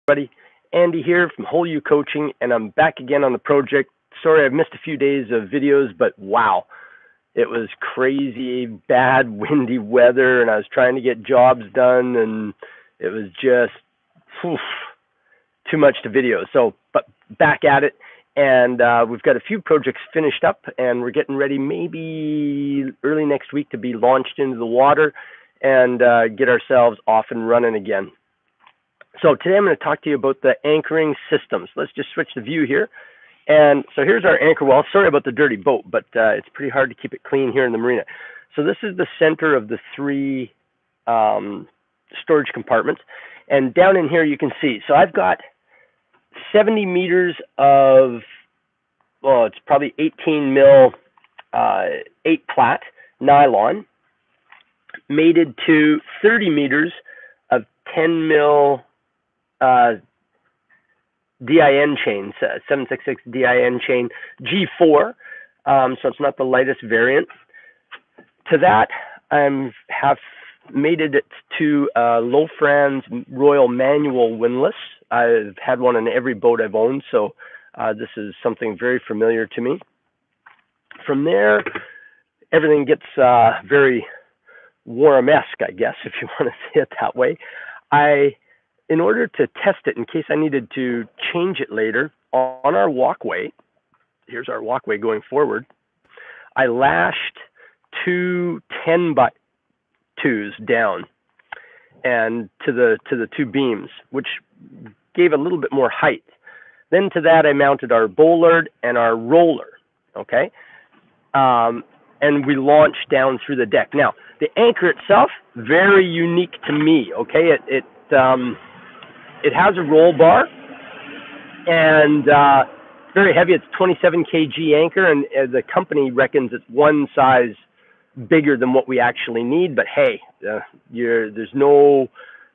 everybody. Andy here from Whole U Coaching, and I'm back again on the project. Sorry I've missed a few days of videos, but wow, it was crazy, bad, windy weather, and I was trying to get jobs done, and it was just too much to video. So, but back at it, and we've got a few projects finished up, and we're getting ready maybe early next week to be launched into the water and get ourselves off and running again. So today I'm going to talk to you about the anchoring systems. Let's just switch the view here. And so here's our anchor well. Sorry about the dirty boat, but it's pretty hard to keep it clean here in the marina. So this is the center of the three storage compartments. And down in here you can see, so I've got 70 meters of, well, it's probably 18 mil 8 plat nylon mated to 30 meters of 10 mil DIN chain, 766 DIN chain G4, so it's not the lightest variant. To that, I have mated it to Lofran's Royal Manual windlass. I've had one on every boat I've owned, so this is something very familiar to me. From there, everything gets very Warham-esque, I guess, if you want to say it that way. In order to test it, in case I needed to change it later, on our walkway, here's our walkway going forward, I lashed two 10x2s down and to the two beams, which gave a little bit more height. Then to that I mounted our bollard and our roller, okay? And we launched down through the deck. Now, the anchor itself, very unique to me, okay? It has a roll bar, and it's very heavy. It's 27 kg anchor, and the company reckons it's one size bigger than what we actually need. But hey, there's no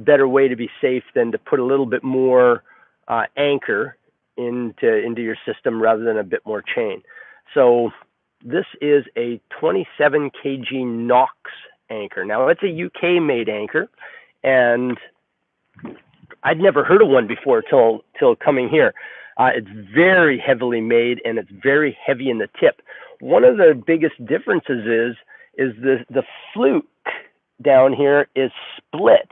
better way to be safe than to put a little bit more anchor into your system rather than a bit more chain. So this is a 27 kg Knox anchor. Now it's a UK-made anchor, and I'd never heard of one before till coming here. It's very heavily made, and it's very heavy in the tip. One of the biggest differences is the fluke down here is split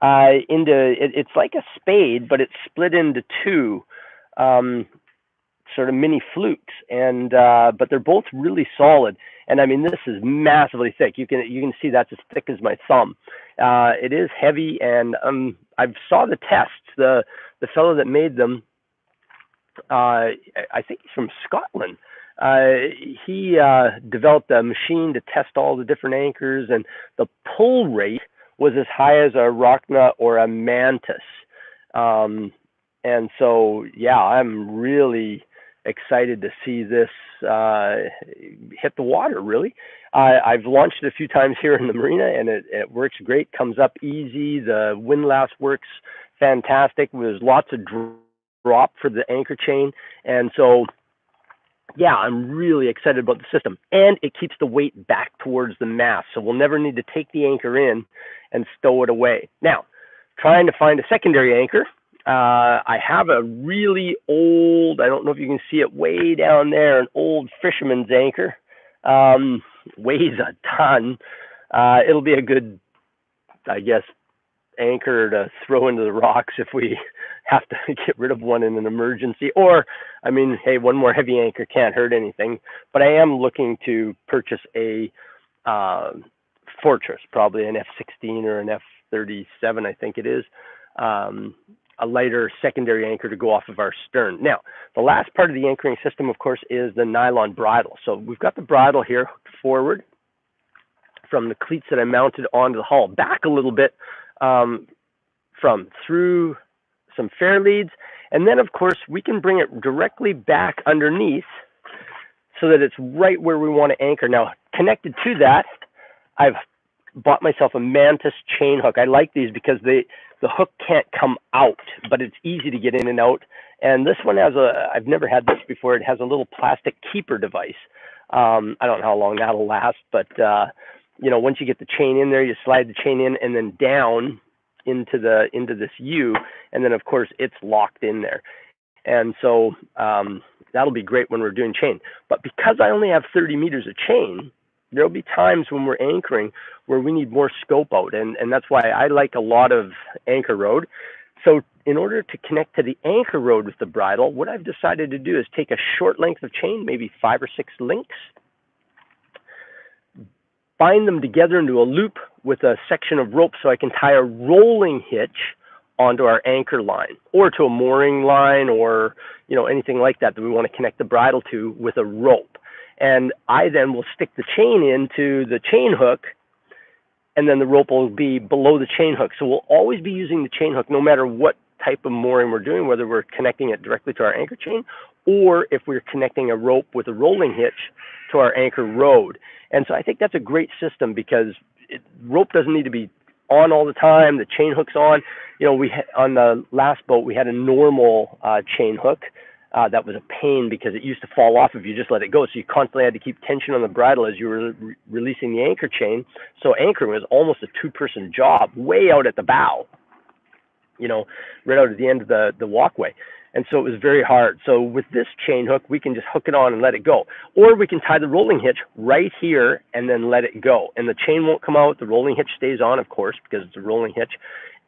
into, it's like a spade, but it's split into two sort of mini flukes, and but they're both really solid. And I mean, this is massively thick. You can see that's as thick as my thumb. It is heavy, and I've saw the tests. The fellow that made them, I think he's from Scotland. He developed a machine to test all the different anchors, and the pull rate was as high as a Rockna or a Mantis. And so, yeah, I'm really excited to see this hit the water, really. I've launched it a few times here in the marina, and it works great, comes up easy. The windlass works fantastic. There's lots of drop for the anchor chain. And so, yeah, I'm really excited about the system. And it keeps the weight back towards the mast, so we'll never need to take the anchor in and stow it away. Now, trying to find a secondary anchor. I have a really old, I don't know if you can see it way down there, an old fisherman's anchor. Weighs a ton. It'll be a good, I guess, anchor to throw into the rocks if we have to get rid of one in an emergency. Or, I mean, hey, one more heavy anchor can't hurt anything. But I am looking to purchase a Fortress, probably an F16 or an F37, I think it is. A lighter secondary anchor to go off of our stern. Now, the last part of the anchoring system, of course, is the nylon bridle. So we've got the bridle here hooked forward from the cleats that I mounted onto the hull, back a little bit through some fair leads, and then, of course, we can bring it directly back underneath so that it's right where we want to anchor. Now, connected to that, I've bought myself a Mantis chain hook. I like these because the hook can't come out, but it's easy to get in and out. And this one has I've never had this before. It has a little plastic keeper device. I don't know how long that'll last, but once you get the chain in there, you slide the chain in and then down into this U, and then of course it's locked in there. And so that'll be great when we're doing chain. But because I only have 30 meters of chain, there'll be times when we're anchoring where we need more scope out, and that's why I like a lot of anchor road. So in order to connect to the anchor road with the bridle, what I've decided to do is take a short length of chain, maybe 5 or 6 links, bind them together into a loop with a section of rope so I can tie a rolling hitch onto our anchor line, or to a mooring line, or anything like that we want to connect the bridle to with a rope. And I then will stick the chain into the chain hook, and then the rope will be below the chain hook. So we'll always be using the chain hook no matter what type of mooring we're doing, whether we're connecting it directly to our anchor chain or if we're connecting a rope with a rolling hitch to our anchor road. And so I think that's a great system because rope doesn't need to be on all the time. The chain hook's on. On the last boat, we had a normal chain hook. That was a pain because it used to fall off if you just let it go. So you constantly had to keep tension on the bridle as you were releasing the anchor chain. So anchoring was almost a two-person job way out at the bow, right out at the end of the walkway. And so it was very hard. So with this chain hook, we can just hook it on and let it go. Or we can tie the rolling hitch right here and then let it go. And the chain won't come out. The rolling hitch stays on, of course, because it's a rolling hitch.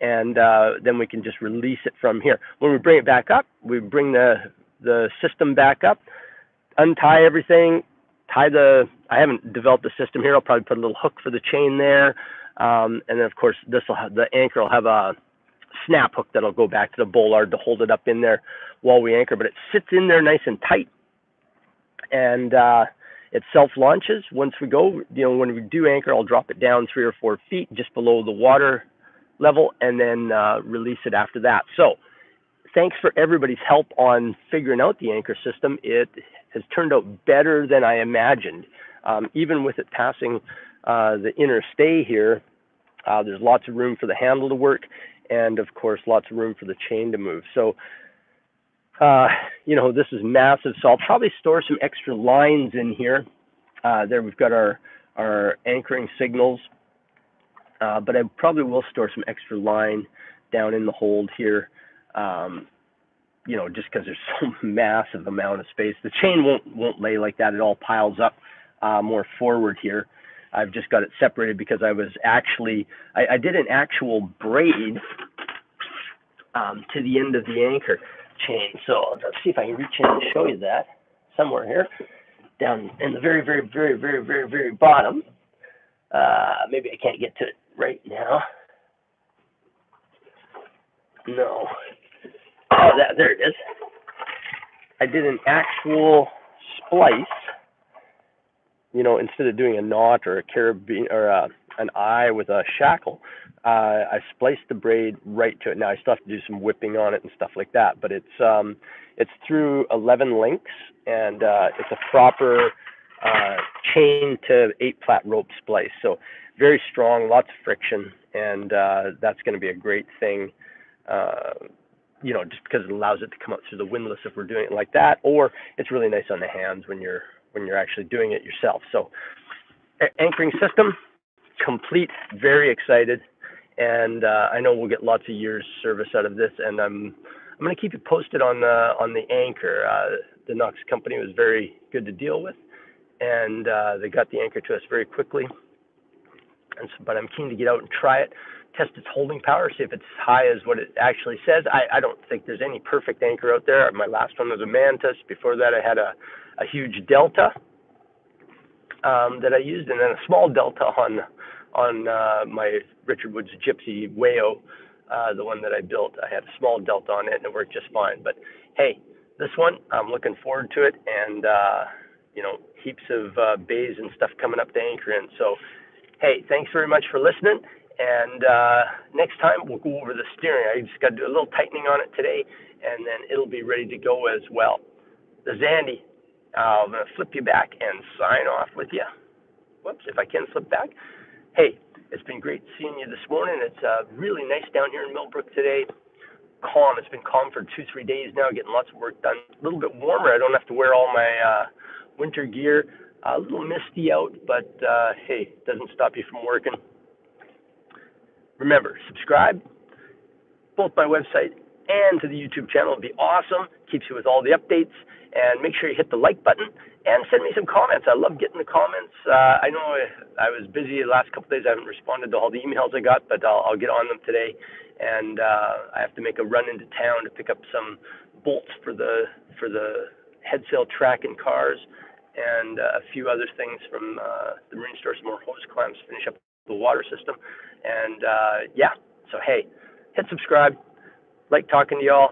And then we can just release it from here. When we bring it back up, we bring the system back up, untie everything, I haven't developed a system here. I'll probably put a little hook for the chain there. And then, of course, the anchor will have a snap hook that'll go back to the bollard to hold it up in there while we anchor. But it sits in there nice and tight. And it self-launches once we go. When we do anchor, I'll drop it down 3 or 4 feet just below the water level and then release it after that. So thanks for everybody's help on figuring out the anchor system. It has turned out better than I imagined. Even with it passing the inner stay here, there's lots of room for the handle to work, and of course lots of room for the chain to move. So this is massive. So I'll probably store some extra lines in here. There we've got our anchoring signals, but I probably will store some extra line down in the hold here. Just because there's so massive amount of space. The chain won't lay like that. It all piles up more forward here. I've just got it separated because I did an actual braid to the end of the anchor chain. So let's see if I can reach in and show you that somewhere here, down in the very, very, very, very, very, very bottom. Maybe I can't get to it right now. No. Oh, there it is. I did an actual splice, instead of doing a knot or a carabiner or an eye with a shackle. I spliced the braid right to it. Now I still have to do some whipping on it and stuff like that, but it's through 11 links, and it's a proper chain to 8-flat rope splice. So very strong, lots of friction, and that's going to be a great thing. Just because it allows it to come up through the windlass if we're doing it like that, or it's really nice on the hands when you're actually doing it yourself. So anchoring system complete, very excited, and I know we'll get lots of years service out of this, and I'm going to keep you posted on the anchor. The Knox company was very good to deal with, and they got the anchor to us very quickly. But I'm keen to get out and try it, test its holding power, see if it's as high as what it actually says. I don't think there's any perfect anchor out there. My last one was a Mantis. Before that, I had a huge Delta that I used, and then a small Delta on my Richard Woods Gypsy Wayo, the one that I built. I had a small Delta on it, and it worked just fine. But hey, this one, I'm looking forward to it, and heaps of bays and stuff coming up to anchor in. So hey, thanks very much for listening. And next time we'll go over the steering. I just got to do a little tightening on it today, and then it'll be ready to go as well. This is Andy. I'm going to flip you back and sign off with you. Whoops, if I can flip back. Hey, it's been great seeing you this morning. It's really nice down here in Millbrook today. Calm. It's been calm for 2-3 days now, getting lots of work done. A little bit warmer. I don't have to wear all my winter gear. A little misty out, but hey, it doesn't stop you from working. Remember, subscribe, both my website and to the YouTube channel. It'd be awesome. Keeps you with all the updates. And make sure you hit the like button and send me some comments. I love getting the comments. I know I was busy the last couple of days. I haven't responded to all the emails I got, but I'll get on them today. And I have to make a run into town to pick up some bolts for the head sail track and cars, and a few other things from the marine store, some more hose clamps, finish up the water system. And yeah, so hey, hit subscribe. Like talking to y'all.